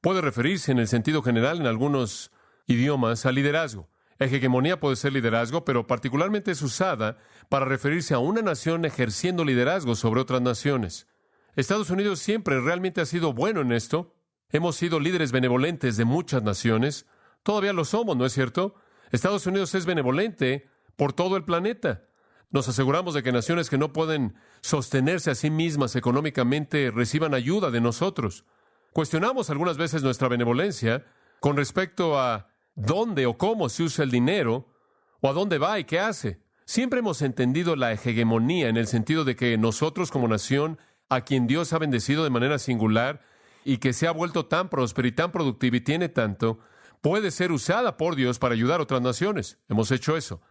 Puede referirse en el sentido general en algunos idiomas a liderazgo. Hegemonía puede ser liderazgo, pero particularmente es usada para referirse a una nación ejerciendo liderazgo sobre otras naciones. Estados Unidos siempre realmente ha sido bueno en esto. Hemos sido líderes benevolentes de muchas naciones. Todavía lo somos, ¿no es cierto? Estados Unidos es benevolente por todo el planeta. Nos aseguramos de que naciones que no pueden sostenerse a sí mismas económicamente reciban ayuda de nosotros. Cuestionamos algunas veces nuestra benevolencia con respecto a dónde o cómo se usa el dinero, o a dónde va y qué hace. Siempre hemos entendido la hegemonía en el sentido de que nosotros como nación, a quien Dios ha bendecido de manera singular y que se ha vuelto tan próspera y tan productiva y tiene tanto, puede ser usada por Dios para ayudar a otras naciones. Hemos hecho eso.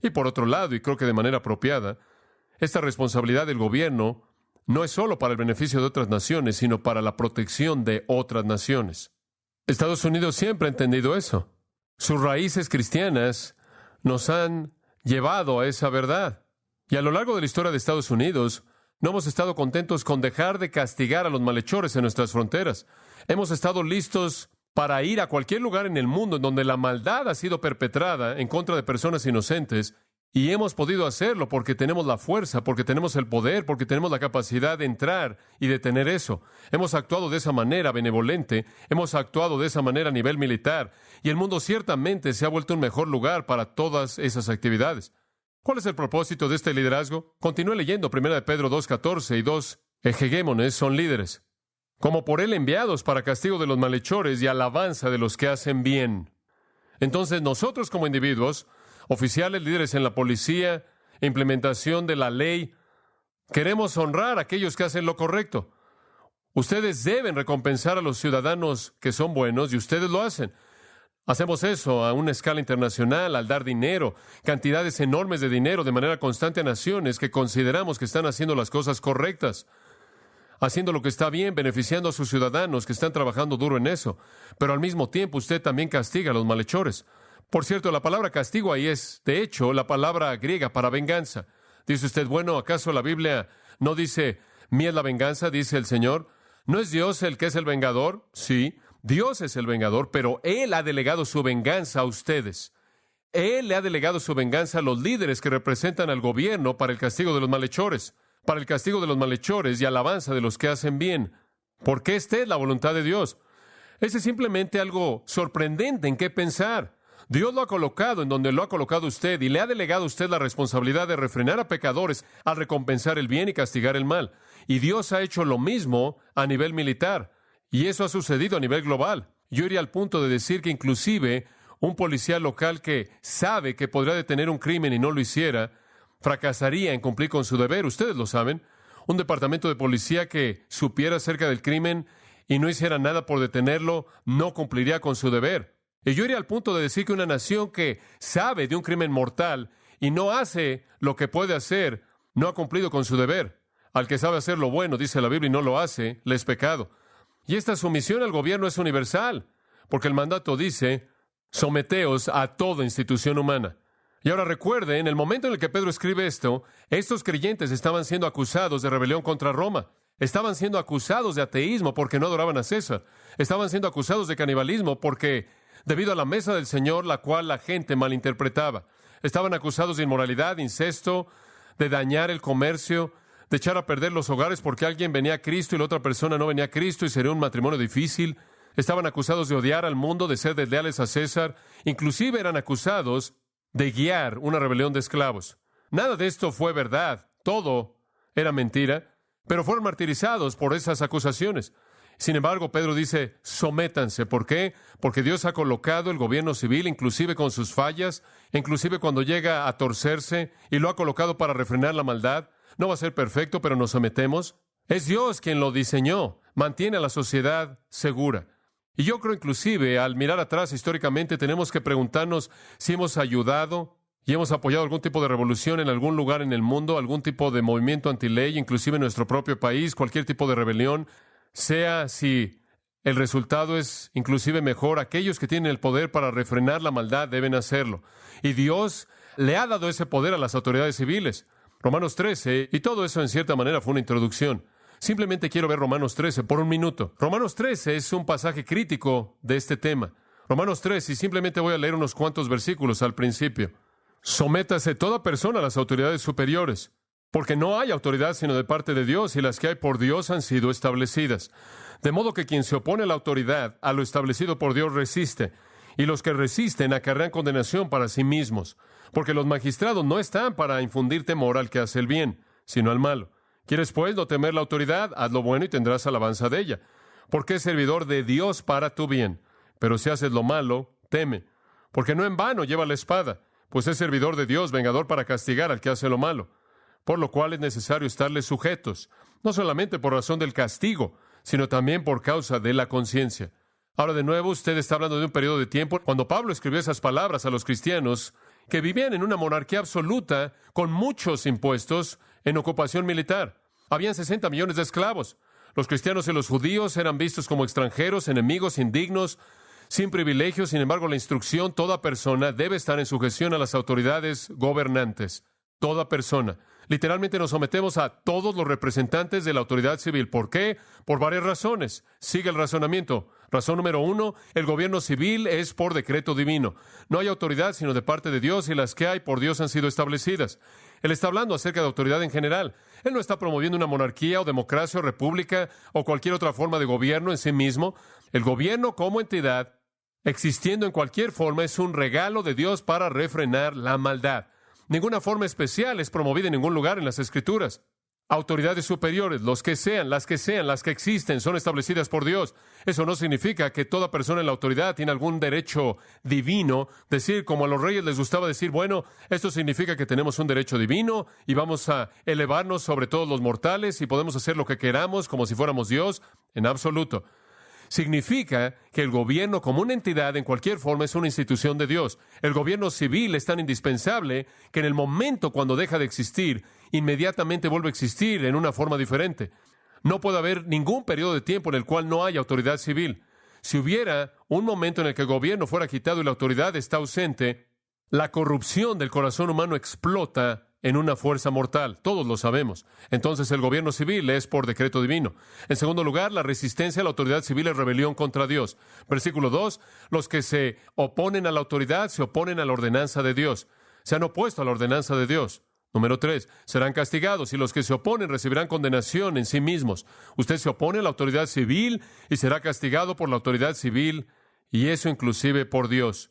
Y por otro lado, y creo que de manera apropiada, esta responsabilidad del gobierno no es solo para el beneficio de otras naciones, sino para la protección de otras naciones. Estados Unidos siempre ha entendido eso. Sus raíces cristianas nos han llevado a esa verdad. Y a lo largo de la historia de Estados Unidos, no hemos estado contentos con dejar de castigar a los malhechores en nuestras fronteras. Hemos estado listos para ir a cualquier lugar en el mundo en donde la maldad ha sido perpetrada en contra de personas inocentes, y hemos podido hacerlo porque tenemos la fuerza, porque tenemos el poder, porque tenemos la capacidad de entrar y detener eso. Hemos actuado de esa manera benevolente, hemos actuado de esa manera a nivel militar, y el mundo ciertamente se ha vuelto un mejor lugar para todas esas actividades. ¿Cuál es el propósito de este liderazgo? Continúe leyendo 1 de Pedro 2:14 y 2 hegemones son líderes, como por él enviados para castigo de los malhechores y alabanza de los que hacen bien. Entonces nosotros como individuos, oficiales, líderes en la policía, implementación de la ley. Queremos honrar a aquellos que hacen lo correcto. Ustedes deben recompensar a los ciudadanos que son buenos y ustedes lo hacen. Hacemos eso a una escala internacional al dar dinero, cantidades enormes de dinero de manera constante a naciones que consideramos que están haciendo las cosas correctas, haciendo lo que está bien, beneficiando a sus ciudadanos que están trabajando duro en eso. Pero al mismo tiempo usted también castiga a los malhechores. Por cierto, la palabra castigo ahí es, de hecho, la palabra griega para venganza. Dice usted, bueno, ¿acaso la Biblia no dice, mía es la venganza, dice el Señor? ¿No es Dios el que es el vengador? Sí, Dios es el vengador, pero Él ha delegado su venganza a ustedes. Él le ha delegado su venganza a los líderes que representan al gobierno para el castigo de los malhechores, para el castigo de los malhechores y alabanza de los que hacen bien. Porque esta es la voluntad de Dios. Ese es simplemente algo sorprendente en qué pensar. Dios lo ha colocado en donde lo ha colocado usted y le ha delegado a usted la responsabilidad de refrenar a pecadores al recompensar el bien y castigar el mal. Y Dios ha hecho lo mismo a nivel militar. Y eso ha sucedido a nivel global. Yo iría al punto de decir que inclusive un policía local que sabe que podrá detener un crimen y no lo hiciera, fracasaría en cumplir con su deber. Ustedes lo saben. Un departamento de policía que supiera acerca del crimen y no hiciera nada por detenerlo, no cumpliría con su deber. Y yo iría al punto de decir que una nación que sabe de un crimen mortal y no hace lo que puede hacer, no ha cumplido con su deber. Al que sabe hacer lo bueno, dice la Biblia, y no lo hace, le es pecado. Y esta sumisión al gobierno es universal, porque el mandato dice, someteos a toda institución humana. Y ahora recuerde, en el momento en el que Pedro escribe esto, estos creyentes estaban siendo acusados de rebelión contra Roma. Estaban siendo acusados de ateísmo porque no adoraban a César. Estaban siendo acusados de canibalismo porque, debido a la mesa del Señor, la cual la gente malinterpretaba. Estaban acusados de inmoralidad, incesto, de dañar el comercio, de echar a perder los hogares porque alguien venía a Cristo y la otra persona no venía a Cristo y sería un matrimonio difícil. Estaban acusados de odiar al mundo, de ser desleales a César. Inclusive eran acusados de guiar una rebelión de esclavos. Nada de esto fue verdad. Todo era mentira, pero fueron martirizados por esas acusaciones. Sin embargo, Pedro dice, sométanse. ¿Por qué? Porque Dios ha colocado el gobierno civil, inclusive con sus fallas, inclusive cuando llega a torcerse, y lo ha colocado para refrenar la maldad. No va a ser perfecto, pero nos sometemos. Es Dios quien lo diseñó, mantiene a la sociedad segura. Y yo creo inclusive, al mirar atrás históricamente, tenemos que preguntarnos si hemos ayudado y hemos apoyado algún tipo de revolución en algún lugar en el mundo, algún tipo de movimiento antiley, inclusive en nuestro propio país, cualquier tipo de rebelión, sea si el resultado es inclusive mejor. Aquellos que tienen el poder para refrenar la maldad deben hacerlo. Y Dios le ha dado ese poder a las autoridades civiles. Romanos 13, y todo eso en cierta manera fue una introducción. Simplemente quiero ver Romanos 13 por un minuto. Romanos 13 es un pasaje crítico de este tema. Romanos 13, y simplemente voy a leer unos cuantos versículos al principio. Sométase toda persona a las autoridades superiores, porque no hay autoridad sino de parte de Dios, y las que hay por Dios han sido establecidas. De modo que quien se opone a la autoridad, a lo establecido por Dios, resiste, y los que resisten acarrean condenación para sí mismos, porque los magistrados no están para infundir temor al que hace el bien, sino al malo. ¿Quieres, pues, no temer la autoridad? Haz lo bueno y tendrás alabanza de ella, porque es servidor de Dios para tu bien. Pero si haces lo malo, teme, porque no en vano lleva la espada, pues es servidor de Dios, vengador para castigar al que hace lo malo. Por lo cual es necesario estarles sujetos, no solamente por razón del castigo, sino también por causa de la conciencia. Ahora, de nuevo, usted está hablando de un periodo de tiempo cuando Pablo escribió esas palabras a los cristianos que vivían en una monarquía absoluta con muchos impuestos en ocupación militar. Habían 60 millones de esclavos. Los cristianos y los judíos eran vistos como extranjeros, enemigos, indignos, sin privilegios. Sin embargo, la instrucción, toda persona debe estar en sujeción a las autoridades gobernantes. Toda persona. Literalmente nos sometemos a todos los representantes de la autoridad civil. ¿Por qué? Por varias razones. Sigue el razonamiento. Razón número 1, el gobierno civil es por decreto divino. No hay autoridad sino de parte de Dios, y las que hay por Dios han sido establecidas. Él está hablando acerca de autoridad en general. Él no está promoviendo una monarquía o democracia o república o cualquier otra forma de gobierno en sí mismo. El gobierno como entidad, existiendo en cualquier forma, es un regalo de Dios para refrenar la maldad. Ninguna forma especial es promovida en ningún lugar en las Escrituras. autoridades superiores, los que sean, las que existen, son establecidas por Dios. Eso no significa que toda persona en la autoridad tiene algún derecho divino. Decir, como a los reyes les gustaba decir, bueno, esto significa que tenemos un derecho divino y vamos a elevarnos sobre todos los mortales y podemos hacer lo que queramos como si fuéramos Dios. En absoluto. Significa que el gobierno como una entidad en cualquier forma es una institución de Dios. El gobierno civil es tan indispensable que en el momento cuando deja de existir, inmediatamente vuelve a existir en una forma diferente. No puede haber ningún periodo de tiempo en el cual no haya autoridad civil. Si hubiera un momento en el que el gobierno fuera quitado y la autoridad está ausente, la corrupción del corazón humano explota en una fuerza mortal. Todos lo sabemos. Entonces el gobierno civil es por decreto divino. En segundo lugar, la resistencia a la autoridad civil es rebelión contra Dios. Versículo 2, los que se oponen a la autoridad se oponen a la ordenanza de Dios. Se han opuesto a la ordenanza de Dios. Número 3, serán castigados y los que se oponen recibirán condenación en sí mismos. Usted se opone a la autoridad civil y será castigado por la autoridad civil y eso inclusive por Dios.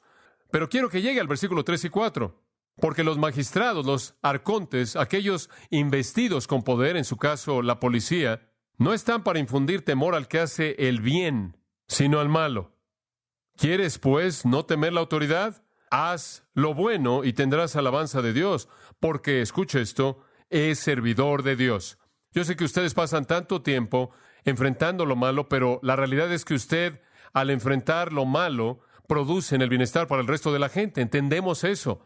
Pero quiero que llegue al versículo 3 y 4. Porque los magistrados, los arcontes, aquellos investidos con poder, en su caso la policía, no están para infundir temor al que hace el bien, sino al malo. ¿Quieres, pues, no temer la autoridad? Haz lo bueno y tendrás alabanza de Dios, porque, escuche esto, es servidor de Dios. Yo sé que ustedes pasan tanto tiempo enfrentando lo malo, pero la realidad es que usted, al enfrentar lo malo, produce el bienestar para el resto de la gente. Entendemos eso.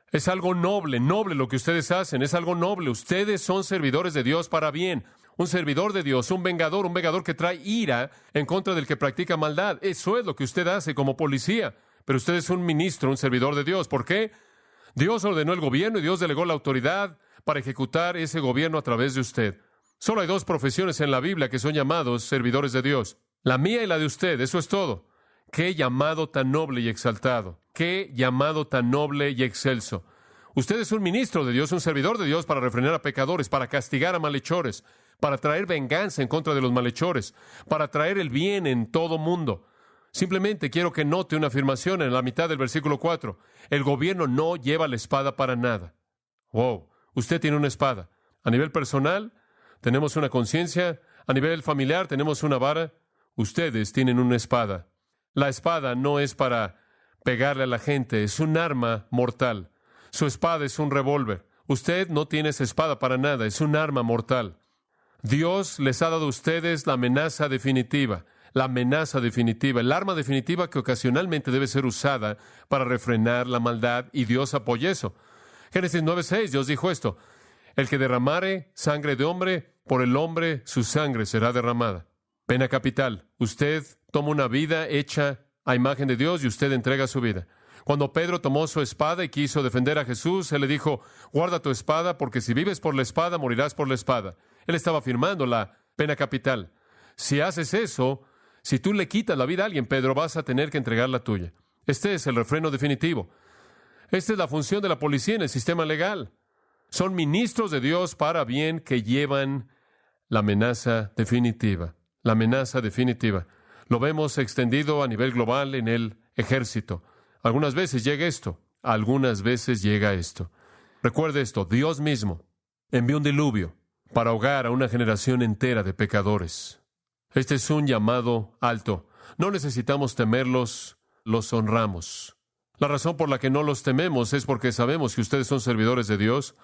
Es algo noble lo que ustedes hacen, es algo noble. Ustedes son servidores de Dios para bien. Un servidor de Dios, un vengador que trae ira en contra del que practica maldad. Eso es lo que usted hace como policía. Pero usted es un ministro, un servidor de Dios. ¿Por qué? Dios ordenó el gobierno y Dios delegó la autoridad para ejecutar ese gobierno a través de usted. Solo hay dos profesiones en la Biblia que son llamados servidores de Dios. La mía y la de usted, eso es todo. ¡Qué llamado tan noble y exaltado! ¡Qué llamado tan noble y excelso! Usted es un ministro de Dios, un servidor de Dios para refrenar a pecadores, para castigar a malhechores, para traer venganza en contra de los malhechores, para traer el bien en todo mundo. Simplemente quiero que note una afirmación en la mitad del versículo 4. El gobierno no lleva la espada para nada. Wow, usted tiene una espada. A nivel personal, tenemos una conciencia. A nivel familiar, tenemos una vara. Ustedes tienen una espada. La espada no es para pegarle a la gente, es un arma mortal. Su espada es un revólver. Usted no tiene esa espada para nada, es un arma mortal. Dios les ha dado a ustedes la amenaza definitiva, el arma definitiva que ocasionalmente debe ser usada para refrenar la maldad, y Dios apoya eso. Génesis 9:6, Dios dijo esto: el que derramare sangre de hombre, por el hombre su sangre será derramada. Pena capital. Usted toma una vida hecha a imagen de Dios y usted entrega su vida. Cuando Pedro tomó su espada y quiso defender a Jesús, él le dijo: guarda tu espada, porque si vives por la espada, morirás por la espada. Él estaba firmando la pena capital. Si haces eso, si tú le quitas la vida a alguien, Pedro, vas a tener que entregar la tuya. Este es el refreno definitivo. Esta es la función de la policía en el sistema legal. Son ministros de Dios para bien que llevan la amenaza definitiva. La amenaza definitiva. Lo vemos extendido a nivel global en el ejército. Algunas veces llega esto. Recuerde esto, Dios mismo envió un diluvio para ahogar a una generación entera de pecadores. Este es un llamado alto. No necesitamos temerlos, los honramos. La razón por la que no los tememos es porque sabemos que ustedes son servidores de Dios.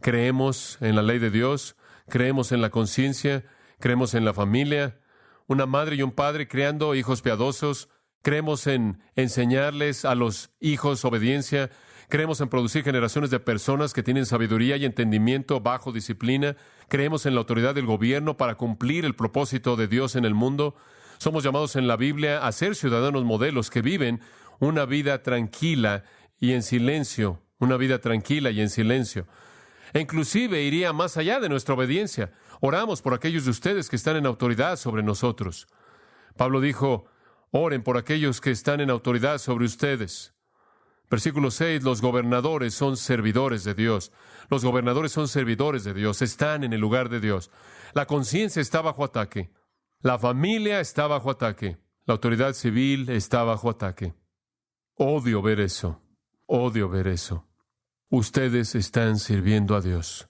Creemos en la ley de Dios, creemos en la conciencia, creemos en la familia. Una madre y un padre creando hijos piadosos. Creemos en enseñarles a los hijos obediencia. Creemos en producir generaciones de personas que tienen sabiduría y entendimiento bajo disciplina. Creemos en la autoridad del gobierno para cumplir el propósito de Dios en el mundo. Somos llamados en la Biblia a ser ciudadanos modelos que viven una vida tranquila y en silencio. E inclusive iría más allá de nuestra obediencia. Oramos por aquellos de ustedes que están en autoridad sobre nosotros. Pablo dijo: oren por aquellos que están en autoridad sobre ustedes. Versículo 6, los gobernadores son servidores de Dios. Los gobernadores son servidores de Dios, están en el lugar de Dios. La conciencia está bajo ataque. La familia está bajo ataque. La autoridad civil está bajo ataque. Odio ver eso. Ustedes están sirviendo a Dios.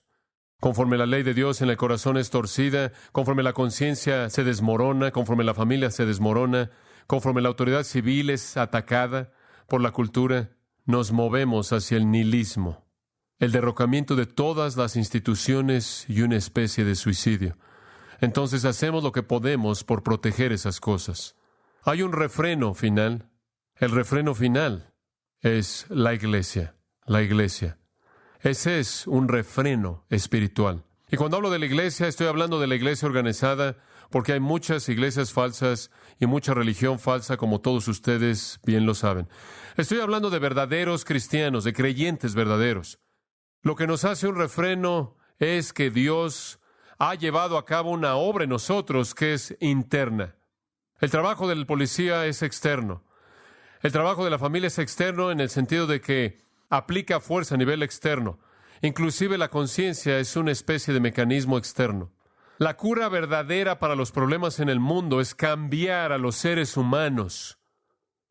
Conforme la ley de Dios en el corazón es torcida, conforme la conciencia se desmorona, conforme la familia se desmorona, conforme la autoridad civil es atacada por la cultura, nos movemos hacia el nihilismo, el derrocamiento de todas las instituciones y una especie de suicidio. Entonces hacemos lo que podemos por proteger esas cosas. Hay un refreno final. El refreno final es la iglesia, la iglesia. Ese es un refreno espiritual. Y cuando hablo de la iglesia, estoy hablando de la iglesia organizada, porque hay muchas iglesias falsas y mucha religión falsa, como todos ustedes bien lo saben. Estoy hablando de verdaderos cristianos, de creyentes verdaderos. Lo que nos hace un refreno es que Dios ha llevado a cabo una obra en nosotros que es interna. El trabajo del policía es externo. El trabajo de la familia es externo en el sentido de que aplica fuerza a nivel externo. Inclusive la conciencia es una especie de mecanismo externo. La cura verdadera para los problemas en el mundo es cambiar a los seres humanos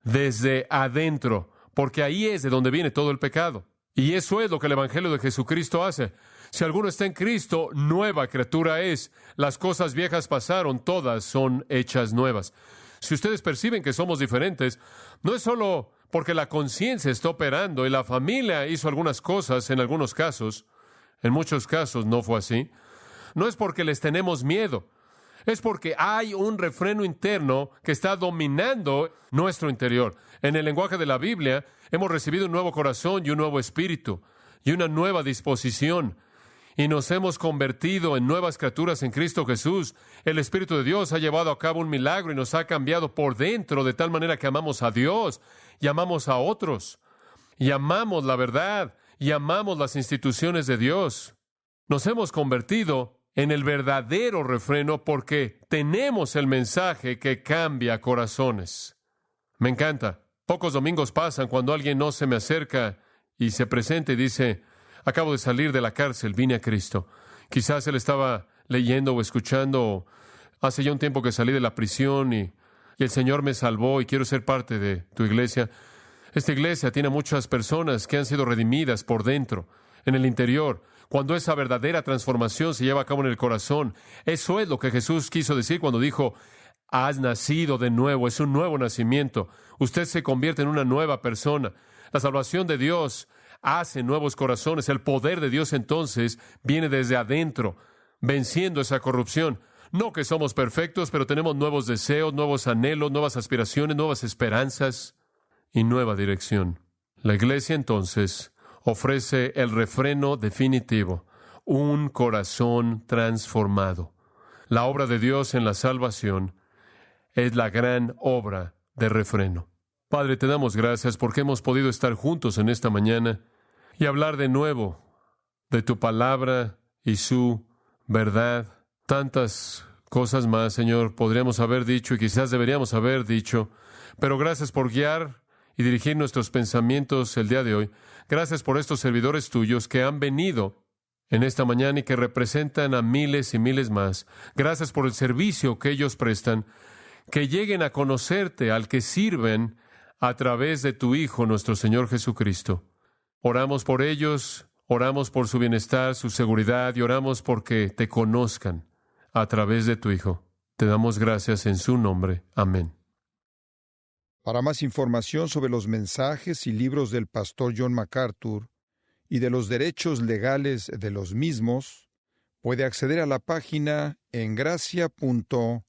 desde adentro, porque ahí es de donde viene todo el pecado. Y eso es lo que el Evangelio de Jesucristo hace. Si alguno está en Cristo, nueva criatura es. Las cosas viejas pasaron, todas son hechas nuevas. Si ustedes perciben que somos diferentes, no es solo porque la conciencia está operando y la familia hizo algunas cosas en algunos casos. En muchos casos no fue así. No es porque les tenemos miedo. Es porque hay un refreno interno que está dominando nuestro interior. En el lenguaje de la Biblia, hemos recibido un nuevo corazón y un nuevo espíritu y una nueva disposición. Y nos hemos convertido en nuevas criaturas en Cristo Jesús. El Espíritu de Dios ha llevado a cabo un milagro y nos ha cambiado por dentro de tal manera que amamos a Dios y amamos a otros. Y amamos la verdad y amamos las instituciones de Dios. Nos hemos convertido en el verdadero refreno porque tenemos el mensaje que cambia corazones. Me encanta. Pocos domingos pasan cuando alguien no se me acerca y se presenta y dice: acabo de salir de la cárcel, vine a Cristo. Quizás él estaba leyendo o escuchando, hace ya un tiempo que salí de la prisión y el Señor me salvó y quiero ser parte de tu iglesia. Esta iglesia tiene muchas personas que han sido redimidas por dentro, en el interior. Cuando esa verdadera transformación se lleva a cabo en el corazón, eso es lo que Jesús quiso decir cuando dijo: has nacido de nuevo, es un nuevo nacimiento. Usted se convierte en una nueva persona. La salvación de Dios hace nuevos corazones. El poder de Dios entonces viene desde adentro, venciendo esa corrupción. No que somos perfectos, pero tenemos nuevos deseos, nuevos anhelos, nuevas aspiraciones, nuevas esperanzas y nueva dirección. La iglesia entonces ofrece el refreno definitivo: un corazón transformado. La obra de Dios en la salvación es la gran obra de refreno. Padre, te damos gracias porque hemos podido estar juntos en esta mañana y hablar de nuevo de tu palabra y su verdad. Tantas cosas más, Señor, podríamos haber dicho y quizás deberíamos haber dicho, pero gracias por guiar y dirigir nuestros pensamientos el día de hoy. Gracias por estos servidores tuyos que han venido en esta mañana y que representan a miles y miles más. Gracias por el servicio que ellos prestan, que lleguen a conocerte, al que sirven a través de tu Hijo, nuestro Señor Jesucristo. Oramos por ellos, oramos por su bienestar, su seguridad, y oramos porque te conozcan a través de tu Hijo. Te damos gracias en su nombre. Amén. Para más información sobre los mensajes y libros del pastor John MacArthur y de los derechos legales de los mismos, puede acceder a la página en gracia.org.